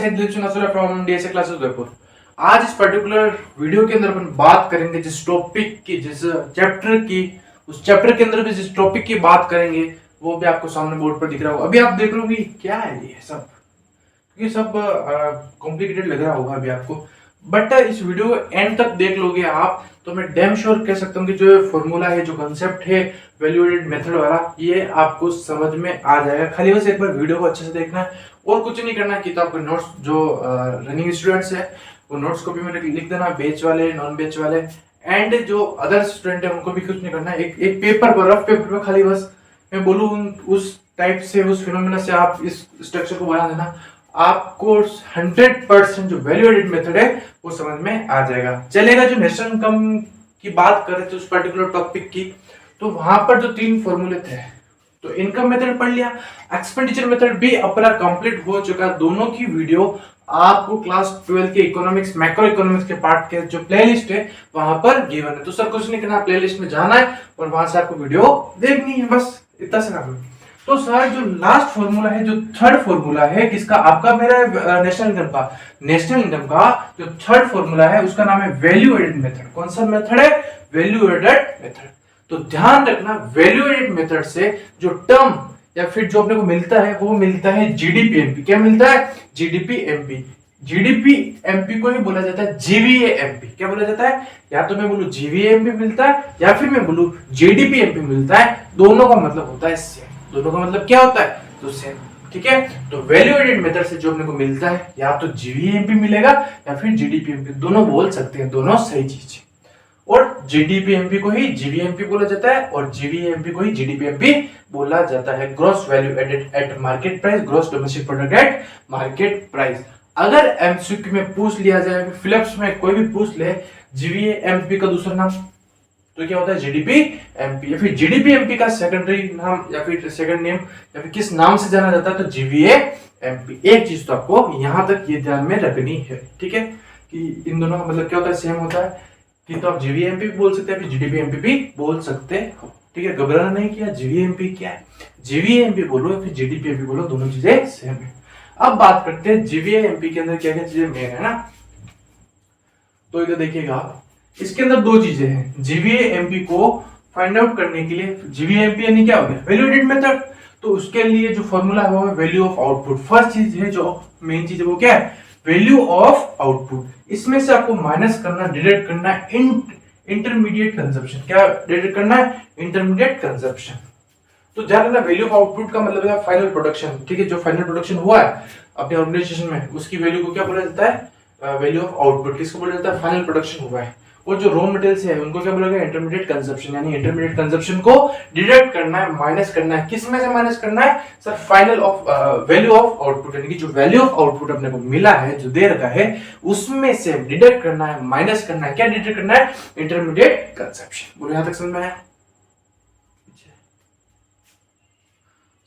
From DSA classes Udaipur. आज इस particular video के अंदर अपन बात करेंगे जिस टॉपिक की, जिस चैप्टर की, उस चैप्टर के अंदर भी जिस टॉपिक की बात करेंगे वो भी आपको सामने बोर्ड पर दिख रहा होगा। अभी आप देख रहे हो कि क्या है ये सब, ये सब कॉम्प्लिकेटेड लग रहा होगा अभी आपको, बट इस वीडियो को एंड तक देख लोगे आप तो मैं डैम श्योर कह सकता हूँ कि जो फॉर्मूला है, जो कंसेप्ट है वैल्यू एडेड मेथड वाला, ये आपको समझ में आ जाएगा। खाली बस एक बार वीडियो को अच्छे से देखना है और कुछ नहीं करना है। किताब के नोट्स जो रनिंग स्टूडेंट्स है वो नोट्स कॉपी में लिख देना, बैच वाले, नॉन बैच वाले, एंड जो अदर स्टूडेंट है उनको भी कुछ नहीं करना है। एक पेपर पर, रफ पेपर पर खाली बस मैं बोलूँ उस टाइप से, उस फिनोमेना से आप इस स्ट्रक्चर को बना देना, आपको 100% जो वैल्यू एडेड मेथड है वो समझ में आ जाएगा। चलेगा। जो नेशनल इनकम की बात कर रहे थे उस पर्टिकुलर टॉपिक की, तो वहां पर जो 3 फॉर्मूले थे, तो इनकम मेथड पढ़ लिया, एक्सपेंडिचर मेथड भी अपना कंप्लीट हो चुका। दोनों की वीडियो आपको क्लास 12 के इकोनॉमिक्स, मैक्रो इकोनॉमिक्स के पार्ट के जो प्लेलिस्ट है वहां पर गिवन है। तो सर कुछ नहीं करना, प्लेलिस्ट में जाना है और वहां से आपको वीडियो देखनी है, बस इतना सा काम है। तो सर जो लास्ट फॉर्मूला है, जो थर्ड फॉर्मूला है किसका, आपका मेरा नेशनल इनकम का, नेशनल इनकम का जो थर्ड फॉर्मूला है उसका नाम है वैल्यू एडेड मेथड। कौन सा मेथड है? Value added method. तो ध्यान रखना, वैल्यू एडेड मेथड से जो टर्म या फिर जो अपने को मिलता है वो मिलता है जीडीपी एमपी। क्या मिलता है? GDP MP. जीडीपी एमपी को ही बोला जाता है जीवीए एमपी। क्या बोला जाता है? या तो मैं बोलूं जीवीए एमपी मिलता है या फिर मैं बोलूं जीडीपी एमपी मिलता है। दोनों का मतलब होता है सेम। दोनों का मतलब क्या होता है? तो सेम। ठीक है। तो वैल्यू एडेड मेथड से जो अपने को मिलता है या तो जीवीए एमपी मिलेगा या फिर जीडीपी एमपी, दोनों बोल सकते हैं, दोनों सही चीज है। और जीडीपीएमपी को ही जीवीएमपी बोला जाता है और जीवीएमपी को ही जीडीपीएमपी बोला जाता है। Gross value added at market price, gross domestic product at market price. अगर एमसीक्यू में पूछ लिया जाए, फिलिप्स में कोई भी पूछ ले जीवीएमपी का दूसरा नाम, तो क्या होता है? जीडीपीएमपी। या फिर जीडीपीएमपी का सेकेंडरी नाम या फिर सेकंड नेम या फिर किस नाम से जाना जाता है, तो जीवीएमपी। एक चीज तो आपको यहां तक ये ध्यान में रखनी है, ठीक है, कि इन दोनों का मतलब क्या होता है? सेम होता है। कि तो आप जीवीएमपी भी बोल सकते हैं, फिर जीडीपीएमपी भी बोल सकते हो। ठीक है, घबराना नहीं किया। जीवीएमपी क्या है? जीवीएमपी बोलो या फिर जीडीपीएमपी बोलो, दोनों चीजें सेम है। अब बात करते हैं जीवीएमपी के अंदर क्या क्या चीजें मेन है ना। तो इधर देखिएगा, इसके अंदर 2 चीजें हैं। जीवीएमपी को फाइंड आउट करने के लिए, जीवीएमपी यानी क्या हो गया? Value added method. तो उसके लिए जो फॉर्मूला है वो है वैल्यू ऑफ आउटपुट। फर्स्ट चीज है, जो मेन चीज है वो क्या है? Value of output. इसमें से आपको माइनस करना, डिडक्ट करना है इंटरमीडिएट कंजप्शन। क्या डिडक्ट करना है? Intermediate consumption. तो ध्यान रखना, वैल्यू ऑफ आउटपुट का मतलब है फाइनल प्रोडक्शन। ठीक है, जो फाइनल प्रोडक्शन हुआ है अपने ऑर्गेनाइजेशन में, उसकी वैल्यू को क्या बोला जाता है? Value of output. किसको बोला जाता है? फाइनल प्रोडक्शन हुआ है। और जो रॉ मटेरियल्स है उनको क्या बोला गया? Intermediate consumption. यानी इंटरमीडिएट कंजप्शन को डिडक्ट करना है, माइनस करना है। किस में से माइनस करना है? Sir final of value of output, यानी कि जो वैल्यू ऑफ आउटपुट अपने को मिला है, जो दे रखा है, उसमें से डिडक्ट करना है, माइनस करना है। क्या डिडक्ट करना है? Intermediate consumption. बोलो यहां तक समझ में आया?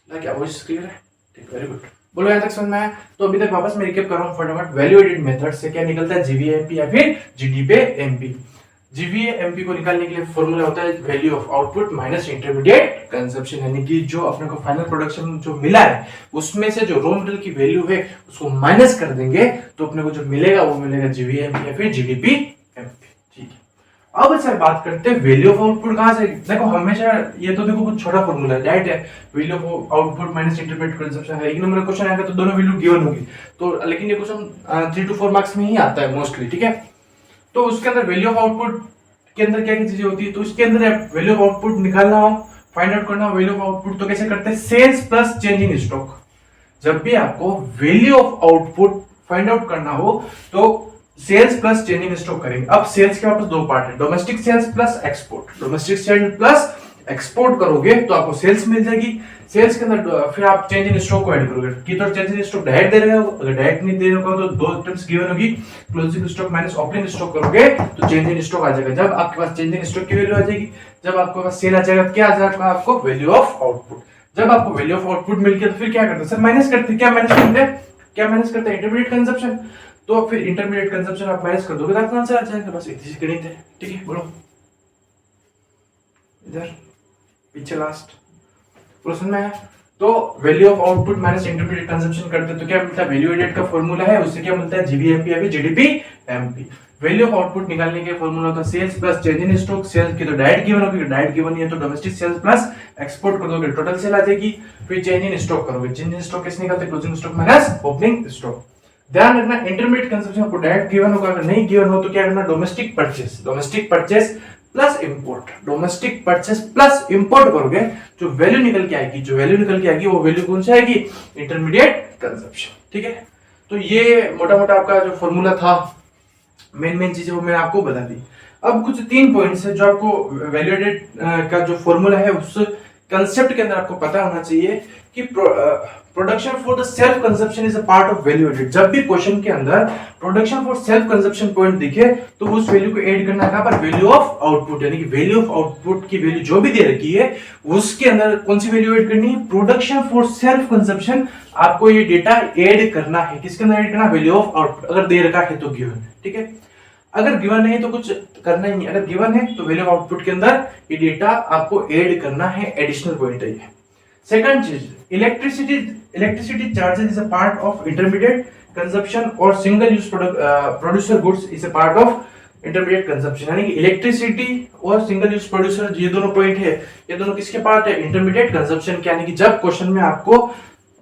क्या वॉइस क्लियर है? ठीक, वेरी गुड। बोलो यहां तक समझ में आया? तो अभी तक वापस मैं रिकैप कर रहा हूं फटाफट। वैल्यू एडेड मेथड से क्या निकलता है? जीवीएमपी या फिर जीडीपीएमपी। जीवीएमपी को निकालने के लिए फॉर्मूला होता है value of output minus intermediate consumption. यानी कि जो अपने को फाइनल प्रोडक्शन जो मिला है उसमें से जो रॉ मटेरियल की वैल्यू है उसको माइनस कर देंगे तो अपने को जो मिलेगा वो मिलेगा जीवीएमपी या फिर जीडीपीएमपी। ठीक है। अब सर बात करते हैं वैल्यू ऑफ आउटपुट कहां से। देखो हमेशा ये तो देखो कुछ छोटा फॉर्मूला है, राइट है। Value of output minus intermediate consumption है। 1 नंबर का क्वेश्चन आएगा तो दोनों वैल्यू गिवन होगी, तो लेकिन ये क्वेश्चन 3 to 4 मार्क्स में ही आता है मोस्टली। ठीक है, तो उसके अंदर वैल्यू ऑफ आउटपुट के अंदर क्या क्या चीजें होती है, तो इसके अंदर वैल्यू ऑफ आउटपुट निकालना हो, फाइंड आउट करना हो वैल्यू ऑफ आउटपुट, तो कैसे करते हैं? Sales plus change in stock. जब भी आपको value of output find out करना हो तो sales plus change in stock करेंगे। अब सेल्स के वापस 2 पार्ट है, domestic sales plus export. Domestic sales plus export करोगे तो आपको सेल्स मिल जाएगी। सेल्स के अंदर फिर आप चेंज इन स्टॉक को ऐड करोगे कि तो चेंज इन स्टॉक डायरेक्ट दे रहे हो, अगर डायरेक्ट नहीं दे रहे हो तो 2 टर्म्स गिवन होगी, closing stock minus opening stock करोगे तो चेंज इन स्टॉक आ जाएगा। जब आपके पास चेंज इन स्टॉक की वैल्यू आ जाएगी, जब आपके पास सेल आ जाएगा, क्या आ जाएगा आपको? Value of output. जब आपको वैल्यू ऑफ आउटपुट मिल गया तो फिर क्या करते हैं सर? माइनस करते हैं। क्या माइनस करते हैं? क्या माइनस करते हैं? Intermediate consumption. तो फिर इंटरमीडिएट कंजप्शन आप माइनस कर दोगे तो आपका आंसर आ जाएगा। बस इतनी सी गणित है। ठीक है, बोलो इधर पीछे लास्ट। बोलो समझ में आया? तो value of output minus intermediate consumption करते हैं तो क्या मिलता है, वैल्यू एडेड का फॉर्मूला है, उससे क्या मिलता है, जीवीएमपी या फिर GDP MP. Value of output निकालने के फॉर्मूला होता है sales plus change in stock. Sales की तो डायरेक्ट गिवन होगी, डायरेक्ट गिवन है तो डोमेस्टिक सेल्स प्लस एक्सपोर्ट कर दोगे टोटल सेल आ जाएगी। फिर चेंज इन स्टॉक करोगे, चेंज इन स्टॉक कैसे निकालते हैं, closing stock minus opening stock. ध्यान रखना इंटरमीडिएट कंजम्पशन आपको डायरेक्ट गिवन होगा, अगर नहीं गिवन हो तो क्या करना, domestic purchase plus import, domestic purchase plus import करोगे, जो वैल्यू निकल के आएगी वो वैल्यू कौन सी आएगी, इंटरमीडिएट कंजम्पशन। ठीक है, तो ये मोटा मोटा आपका जो फॉर्मूला था, मेन चीजें वो मैंने आपको बता दी। अब कुछ 3 पॉइंट्स है जो आपको वैल्यू एडेड का जो फॉर्मूला है उस कंसेप्ट के अंदर आपको पता होना चाहिए कि production for the self consumption is a part of value added. जब भी क्वेश्चन के अंदर production for self consumption point दिखे तो उस वैल्यू को ऐड करना है कहां पर, वैल्यू ऑफ आउटपुट, यानी कि वैल्यू ऑफ आउटपुट की वैल्यू जो भी दे रखी है उसके अंदर कौन सी वैल्यू ऐड करनी है, प्रोडक्शन फॉर सेल्फ कंजम्पशन। आपको ये डेटा ऐड करना है, किसके अंदर ऐड करना, वैल्यू ऑफ आउटपुट। अगर दे रखा है तो गिवन, ठीक है, अगर गिवन नहीं तो कुछ करना ही नहीं, अगर गिवन है तो वैल्यू ऑफ आउटपुट के अंदर ये डेटा आपको ऐड करना है, एडिशनल पॉइंट है ये। सेकंड चीज, electricity charges is a part of intermediate consumption और single use producer goods is a part of intermediate consumption. यानी कि इलेक्ट्रिसिटी और सिंगल यूज प्रोड्यूसर ये दोनों पॉइंट है, ये दोनों किसके पार्ट है, इंटरमीडिएट कंजम्पशन के। यानी कि जब क्वेश्चन में आपको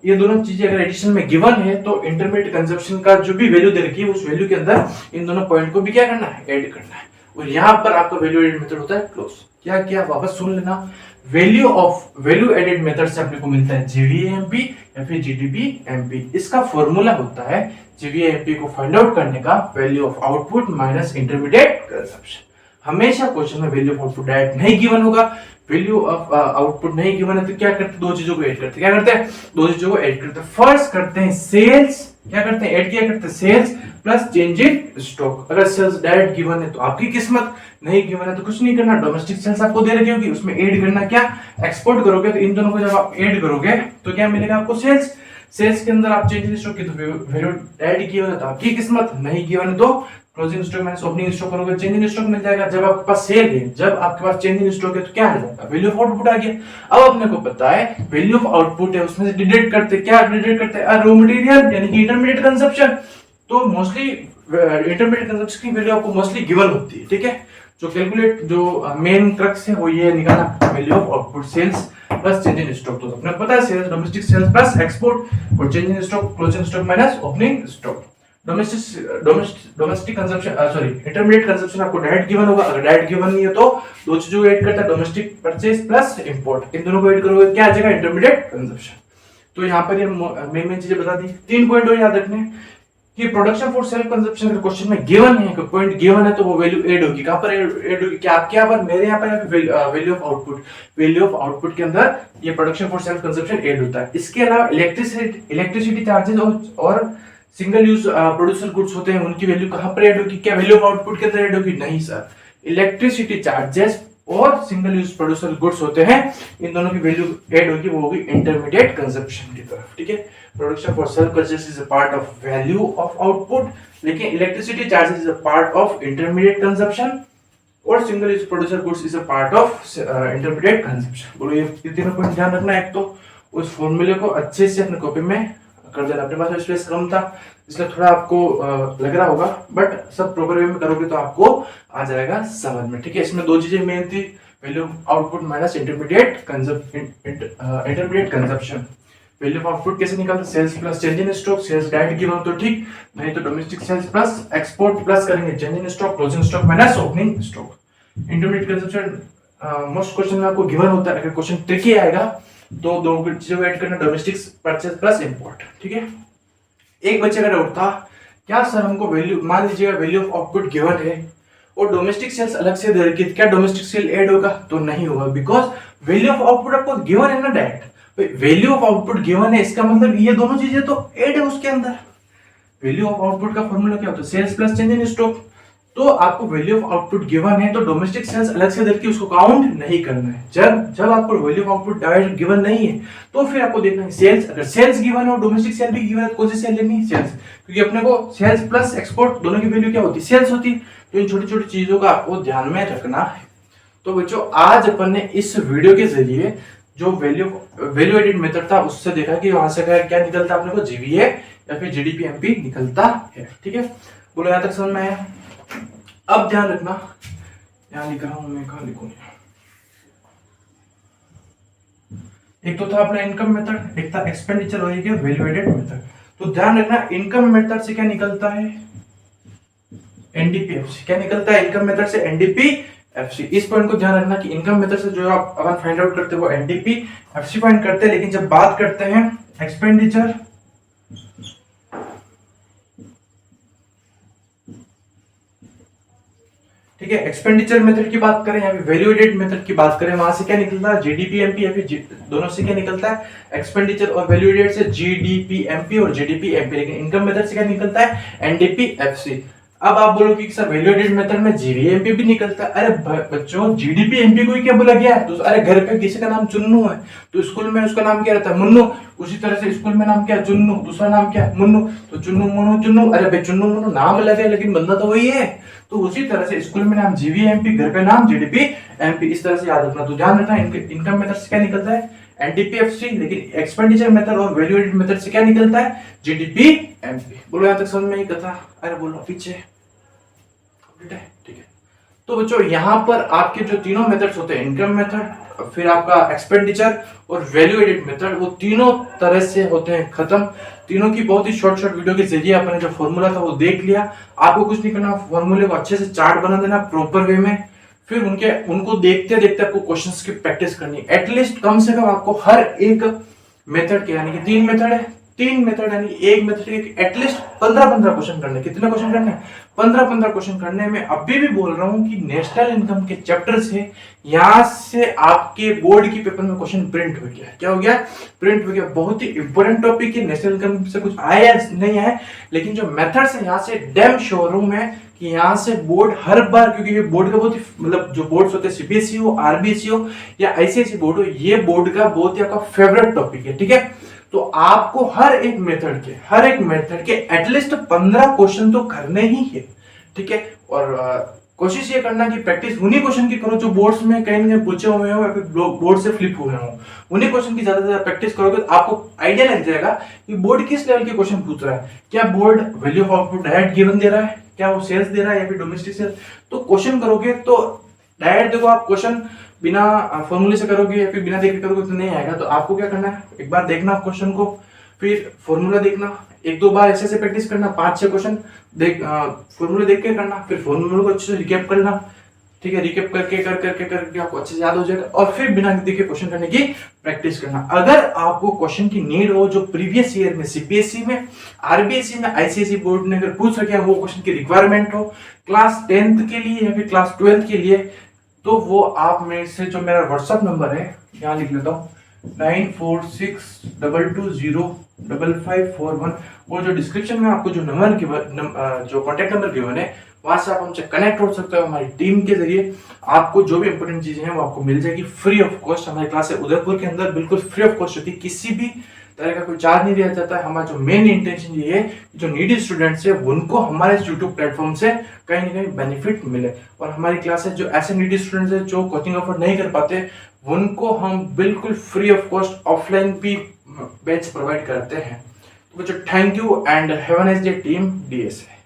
ये दोनों चीजें अगर एडिशन में गिवन है तो इंटरमीडिएट कंजम्पशन का जो भी वैल्यू दे रखी है उस वैल्यू के अंदर इन दोनों पॉइंट को भी क्या करना है, ऐड करना है। और यहाँ पर आपका वैल्यू एडेड मेथड होता है क्लोज। क्या क्या वापस सुन लेना, वैल्यू एडेड मेथड से अपने को मिलता है जीवीएमपी या फिर जीडीपी-एमपी। इसका फॉर्मूला होता है जीवीएमपी को फाइंड आउट करने का, value of output minus intermediate consumption. हमेशा क्वेश्चन में वैल्यू ऑफ आउटपुट डायरेक्ट नहीं गिवन होगा, वैल्यू ऑफ आउटपुट नहीं गिवन है तो क्या करते हैं, दो चीजों को ऐड करते हैं। क्या करते हैं, दो चीजों को ऐड करते हैं। फर्स्ट करते हैं सेल्स, क्या करते हैं, ऐड किया करते हैं sales plus change in stock. अगर सेल्स डायरेक्ट गिवन है तो आपकी किस्मत, नहीं गिवन है तो कुछ नहीं करना, डोमेस्टिक सेल्स आपको दे रखी होगी, उसमें ऐड करना क्या, एक्सपोर्ट करोगे। तो इन दोनों को जब आप ऐड करोगे तो क्या मिलेगा आपको, सेल्स। सेल्स के अंदर आप चेंज इन स्टॉक की तो वैल्यू ऐड किया है तो आपकी किस्मत, नहीं गिवन है तो closing stock minus opening stock करोगे, चेंज इन स्टॉक मिल जाएगा। जब आपके पास सेल है, जब आपके पास चेंज इन स्टॉक है तो क्या आ जाएगा, वैल्यू ऑफ आउटपुट आ गया। अब अपने को पता है वैल्यू ऑफ आउटपुट है, उसमें से डिडक्ट करते क्या, डिडक्ट करते हैं रॉ मटेरियल यानी कि इंटरमीडिएट कंजम्पशन। तो मोस्टली इंटरमीडिएट कंजम्पशन की वैल्यू आपको मोस्टली गिवन होती है, ठीक है। जो कैलकुलेट जो मेन क्रक्स है वो ये निकालना, value of output sales plus change in stock. तो अपने को पता है sales domestic sales plus export और change in stock closing stock minus opening stock. Domestic consumption sorry intermediate consumption आपको डायरेक्ट गिवन होगा, अगर डायरेक्ट गिवन नहीं है तो दो चीजों को ऐड करता है, डोमेस्टिक परचेज प्लस इंपोर्ट। इन दोनों को ऐड करोगे क्या आ जाएगा, इंटरमीडिएट कंजम्पशन। तो यहाँ पर ये मेन चीजें बता दी। 3 पॉइंट और याद रखने कि प्रोडक्शन फॉर सेल्फ कंजम्पशन अगर क्वेश्चन में गिवन है, कोई पॉइंट गिवन है तो वो वैल्यू ऐड होगी। कहां पर ऐड होगी, क्या आपके यहाँ पर, मेरे यहाँ पर value of output, value of output के अंदर ये production for self consumption add होता है। इसके अलावा इलेक्ट्रिसिटी चार्जेस और सिंगल यूज प्रोड्यूसर गुड्स होते हैं, उनकी वैल्यू कहां पर ऐड होगी, क्या वैल्यू ऑफ आउटपुट के अंदर ऐड होगी, नहीं सर। इलेक्ट्रिसिटी चार्जेस और सिंगल यूज प्रोड्यूसर गुड्स होते हैं, इन दोनों की वैल्यू ऐड होगी, वो होगी इंटरमीडिएट कंजम्पशन की तरफ, ठीक है। Production for self consumption is a part of value of output, लेकिन electricity charges is a part of intermediate consumption और single use producer goods is a part of intermediate consumption. बोलो ये तीनों point ध्यान रखना। एक तो उस फॉर्मूले को अच्छे से अपने कॉपी में कर देना। अपने पास स्पेस कम था इसलिए थोड़ा आपको लग रहा होगा, बट सब प्रॉपर वे में करोगे तो आपको आ जाएगा समझ में, ठीक है। इसमें 2 चीजें मेन थी, value output minus intermediate consumption. Value of output कैसे निकालते, sales plus change in stock. Sales direct given हो तो ठीक, नहीं तो domestic sales plus export plus करेंगे change in stock, closing stock minus opening stock. Intermediate consumption most question में आपको गिवन होता है, अगर क्वेश्चन ट्रिकी आएगा तो दो चीजों ऐड करना, डोमेस्टिक परचेज प्लस इंपोर्ट, ठीक है। एक बच्चे का डाउट था, क्या सर हमको वैल्यू, मान लीजिएगा वैल्यू ऑफ आउटपुट गिवन है और डोमेस्टिक सेल्स अलग से दे रखी है, क्या डोमेस्टिक सेल ऐड होगा, तो नहीं होगा, बिकॉज वैल्यू ऑफ आउटपुट आपको गिवन है ना direct. Value of output given है, इसका मतलब ये दोनों चीजें तो ऐड है उसके अंदर। वैल्यू ऑफ आउटपुट का फॉर्मूला क्या होता है, sales plus change in stock. तो आपको वैल्यू ऑफ आउटपुट गिवन है तो डोमेस्टिक सेल्स अलग से दे के उसको काउंट नहीं करना है। जब आपको value of output direct given नहीं है तो फिर आपको देखना है सेल्स, अगर सेल्स गिवन है और डोमेस्टिक सेल भी गिवन है तो कौन सी सेल लेनी है, सेल्स, क्योंकि अपने को सेल्स प्लस एक्सपोर्ट दोनों की वैल्यू क्या होती है, सेल्स होती है। तो इन छोटी छोटी चीजों का आपको ध्यान में रखना है। तो बच्चों आज अपन ने इस वीडियो के जरिए जो वैल्यू एडेड मेथड था उससे देखा कि वहां से क्या निकलता है अपने को, जीवीए या फिर जीडीपी एमपी निकलता है। ठीक है, बोलो यहां तक समझ में आया। अब ध्यान रखना, यहां लिख रहा हूं मैं, कहां लिखूं, एक तो था अपना इनकम मेथड, एक था एक्सपेंडिचर और एक है वैल्यू एडेड मेथड। तो ध्यान रखना इनकम मेथड से क्या निकलता है, एनडीपीएफसी। क्या निकलता है इनकम मेथड से, एनडीपीएफसी। इस पॉइंट को ध्यान रखना कि इनकम मेथड से जो आप अपन फाइंड आउट करते हैं वो एनडीपीएफसी फाइंड करते हैं, लेकिन जब बात करते हैं एक्सपेंडिचर, ठीक है, एक्सपेंडिचर मेथड की बात करें या फिर वैल्यू एडेड मेथड की बात करें, वहां से क्या निकलता है, जीडीपी एमपी या फिर दोनों से क्या निकलता है, एक्सपेंडिचर और वैल्यू एडेड से जीडीपी एमपी और जीडीपी एमपी, लेकिन इनकम मेथड से क्या निकलता है, एनडीपीएफसी। अब आप बोलो कि सर वैल्यू एडेड मेथड में जीवीएमपी भी निकलता है। अरे बच्चों, जीडीपी एमपी को ही क्या बोला गया है, तो अरे घर पे किसी का नाम चुन्नू है तो स्कूल में उसका नाम क्या रहता है, मुन्नू। उसी तरह से स्कूल में नाम क्या है, चुन्नू, दूसरा नाम क्या है, मुन्नू। तो चुन्नू मुन्नू चुन्नू, अरे भाई चुन्नू मुन्नू नाम अलग है लेकिन बंदा तो वही है। तो उसी तरह से स्कूल में नाम जीवीएमपी, घर पे नाम जीडीपी एमपी, इस तरह से याद रखना। तो ध्यान रखना इनकम मेथड से क्या निकलता है, एनडीपीएफसी, लेकिन एक्सपेंडिचर मेथड और वैल्यू एडेड मेथड से क्या निकलता है, जीडीपी एमपी। बोलो यहां तक समझ में ही कथा, अरे बोलो पीछे, ठीक है। तो बच्चों यहां पर आपके जो तीनों मेथड्स होते हैं, इनकम मेथड, फिर आपका एक्सपेंडिचर और वैल्यू एडेड मेथड, वो तीनों तरह से होते हैं खत्म। तीनों की बहुत ही शॉर्ट वीडियो के जरिए अपने जो फॉर्मूला था वो देख लिया। आपको कुछ नहीं करना, फॉर्मूले को अच्छे से चार्ट बना देना प्रॉपर वे में, फिर उनको देखते देखते आपको क्वेश्चंस की प्रैक्टिस करनी। एटलीस्ट कम से कम आपको हर एक मेथड के, यानी कि 3 मेथड है, 3 मेथड यानी एक मेथड के एटलीस्ट 15-15 क्वेश्चन करने। कितने क्वेश्चन करने, 15-15 क्वेश्चन करने में। अभी भी बोल रहा हूं कि नेशनल इनकम के चैप्टर से यहां से आपके बोर्ड की पेपर में क्वेश्चन प्रिंट हो गया। क्या हो गया, प्रिंट हो गया। बहुत ही इंपॉर्टेंट टॉपिक है, नेशनल इनकम से कुछ आया नहीं है, लेकिन जो मेथड्स है यहां से डैम श्योर हूं मैं कि यहां से बोर्ड हर बार, क्योंकि ये बोर्ड का बहुत ही, मतलब जो बोर्ड्स होते हैं सीबीएसई हो, आरबीएसई हो या आईसीएसई बोर्ड हो, ये बोर्ड का बहुत ही आपका फेवरेट टॉपिक है। ठीक है, तो आपको हर एक मेथड के एटलीस्ट 15 क्वेश्चन तो करने ही है। ठीक है, और कोशिश ये करना कि प्रैक्टिस उन्हीं क्वेश्चन की करो जो बोर्ड्स में कहीं ना पूछे हुए हो या फिर बोर्ड से फ्लिप हुए हो। उन्हीं क्वेश्चन की ज्यादा से ज्यादा प्रैक्टिस करोगे तो आपको आइडिया लग जाएगा कि बोर्ड किस लेवल के क्वेश्चन पूछ रहा है। क्या board value of output direct given दे रहा है, क्या वो सेल्स दे रहा है या फिर डोमेस्टिक सेल्स। तो क्वेश्चन करोगे तो डायरेक्ट देखो, आप क्वेश्चन बिना फॉर्मूले से करोगे या फिर बिना देख करोगे तो नहीं आएगा। तो आपको क्या करना है, एक बार देखना क्वेश्चन को, फिर फॉर्मूला देखना, 1-2 बार ऐसे से प्रैक्टिस करना, 5-6 क्वेश्चन फॉर्मूला देख के करना, फिर फॉर्मूला को अच्छे से रिकैप करना। ठीक है, रिकैप करके आपको अच्छे से याद हो जाएगा, और फिर बिना देखे क्वेश्चन करने की प्रैक्टिस करना। अगर आपको क्वेश्चन की नीड हो जो प्रीवियस ईयर में सीबीएसई में, आरबीएसई में, आईसीएसई बोर्ड ने अगर पूछ रखे वो क्वेश्चन की रिक्वायरमेंट हो क्लास 10th के लिए या फिर क्लास 12th के लिए, तो वो आप में से जो मेरा व्हाट्सएप नंबर है, यहाँ लिख लेता हूँ 9462205541, वो जो डिस्क्रिप्शन में आपको जो नंबर जो कॉन्टेक्ट नंबर गिवन है, वहां से आप हमसे कनेक्ट हो सकते हो। हमारी टीम के जरिए आपको जो भी इंपोर्टेंट चीजें हैं वो आपको मिल जाएगी फ्री ऑफ कॉस्ट। हमारी क्लास है उदयपुर के अंदर, बिल्कुल फ्री ऑफ कॉस्ट होती है, किसी भी तरह का कोई चार्ज नहीं दिया जाता है। हमारा जो मेन इंटेंशन ये है जो नीडी स्टूडेंट्स है उनको हमारे यूट्यूब प्लेटफॉर्म से कहीं ना कहीं बेनिफिट मिले, और हमारी क्लासेस जो ऐसे नीडी स्टूडेंट्स है जो कोचिंग ऑफर नहीं कर पाते उनको हम बिल्कुल फ्री ऑफ कॉस्ट ऑफलाइन भी बैच प्रोवाइड करते हैं। तो बच्चों thank you and have a nice day team DSA.